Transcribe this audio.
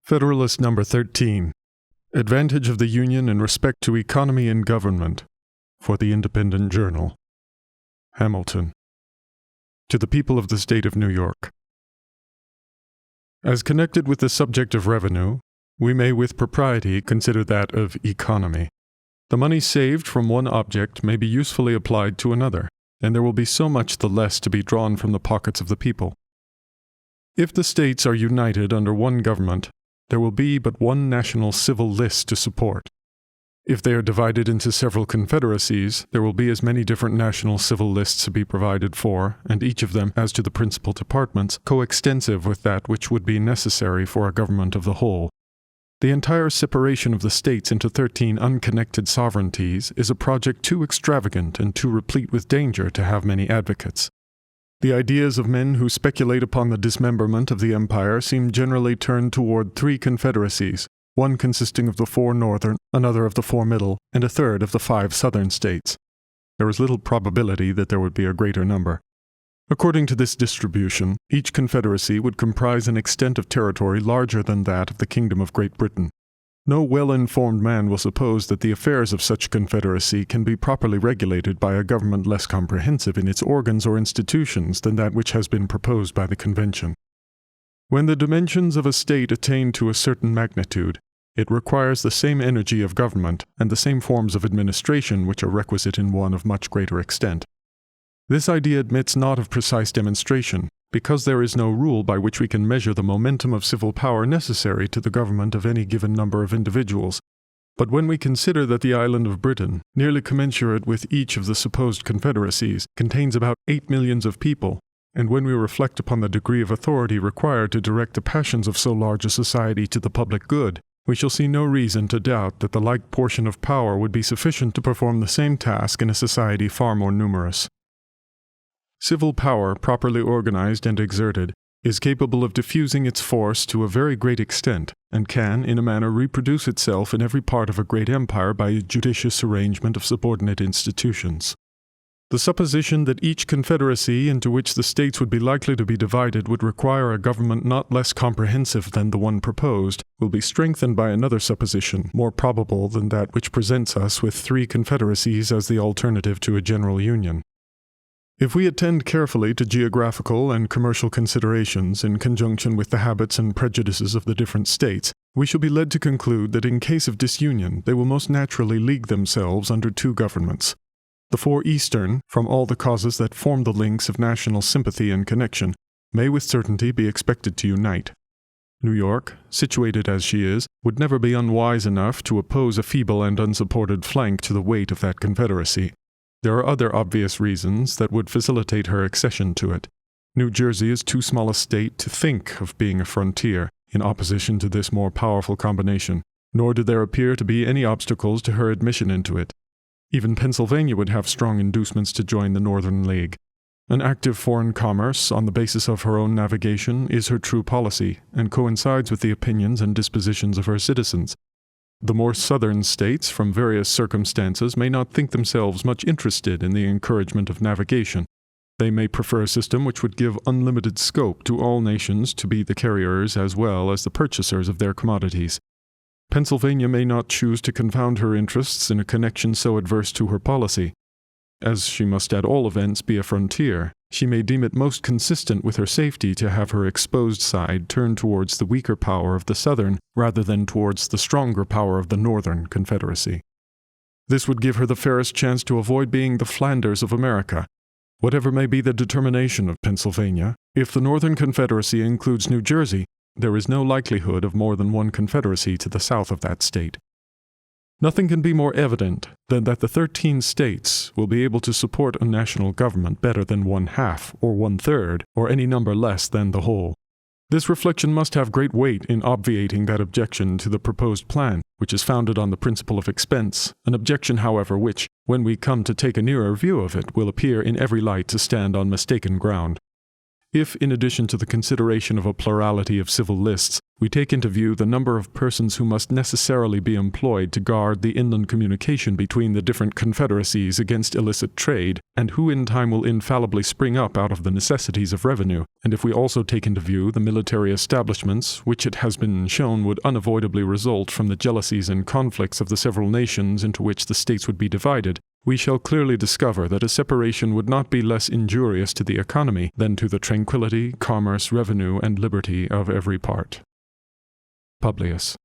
Federalist No. 13. Advantage of the Union in respect to economy and government. For the Independent Journal. Hamilton. To the people of the State of New York. As connected with the subject of revenue, we may with propriety consider that of economy. The money saved from one object may be usefully applied to another, and there will be so much the less to be drawn from the pockets of the people. If the states are united under one government, there will be but one national civil list to support. If they are divided into several confederacies, there will be as many different national civil lists to be provided for, and each of them, as to the principal departments, coextensive with that which would be necessary for a government of the whole. The entire separation of the states into 13 unconnected sovereignties is a project too extravagant and too replete with danger to have many advocates. The ideas of men who speculate upon the dismemberment of the empire seem generally turned toward 3 confederacies, one consisting of the 4 northern, another of the 4 middle, and a third of the 5 southern states. There is little probability that there would be a greater number. According to this distribution, each confederacy would comprise an extent of territory larger than that of the Kingdom of Great Britain. No well-informed man will suppose that the affairs of such confederacy can be properly regulated by a government less comprehensive in its organs or institutions than that which has been proposed by the Convention. When the dimensions of a state attain to a certain magnitude, it requires the same energy of government and the same forms of administration which are requisite in one of much greater extent. This idea admits not of precise demonstration, because there is no rule by which we can measure the momentum of civil power necessary to the government of any given number of individuals. But when we consider that the island of Britain, nearly commensurate with each of the supposed confederacies, contains about 8 millions of people, and when we reflect upon the degree of authority required to direct the passions of so large a society to the public good, we shall see no reason to doubt that the like portion of power would be sufficient to perform the same task in a society far more numerous. Civil power, properly organized and exerted, is capable of diffusing its force to a very great extent, and can, in a manner, reproduce itself in every part of a great empire by a judicious arrangement of subordinate institutions. The supposition that each confederacy into which the states would be likely to be divided would require a government not less comprehensive than the one proposed will be strengthened by another supposition, more probable than that which presents us with 3 confederacies as the alternative to a general union. If we attend carefully to geographical and commercial considerations in conjunction with the habits and prejudices of the different states, we shall be led to conclude that in case of disunion they will most naturally league themselves under 2 governments. The 4 eastern, from all the causes that form the links of national sympathy and connection, may with certainty be expected to unite. New York, situated as she is, would never be unwise enough to oppose a feeble and unsupported flank to the weight of that confederacy. There are other obvious reasons that would facilitate her accession to it. New Jersey is too small a state to think of being a frontier, in opposition to this more powerful combination, nor do there appear to be any obstacles to her admission into it. Even Pennsylvania would have strong inducements to join the Northern League. An active foreign commerce, on the basis of her own navigation, is her true policy, and coincides with the opinions and dispositions of her citizens. The more southern states, from various circumstances, may not think themselves much interested in the encouragement of navigation. They may prefer a system which would give unlimited scope to all nations to be the carriers as well as the purchasers of their commodities. Pennsylvania may not choose to confound her interests in a connection so adverse to her policy. As she must at all events be a frontier, she may deem it most consistent with her safety to have her exposed side turned towards the weaker power of the southern rather than towards the stronger power of the northern confederacy. This would give her the fairest chance to avoid being the Flanders of America. Whatever may be the determination of Pennsylvania, if the northern confederacy includes New Jersey, there is no likelihood of more than one confederacy to the south of that state. Nothing can be more evident than that the 13 states will be able to support a national government better than 1/2 or 1/3 or any number less than the whole. This reflection must have great weight in obviating that objection to the proposed plan, which is founded on the principle of expense, an objection, however, which, when we come to take a nearer view of it, will appear in every light to stand on mistaken ground. If, in addition to the consideration of a plurality of civil lists, we take into view the number of persons who must necessarily be employed to guard the inland communication between the different confederacies against illicit trade, and who in time will infallibly spring up out of the necessities of revenue, and if we also take into view the military establishments, which it has been shown would unavoidably result from the jealousies and conflicts of the several nations into which the states would be divided, we shall clearly discover that a separation would not be less injurious to the economy than to the tranquillity, commerce, revenue, and liberty of every part. Publius.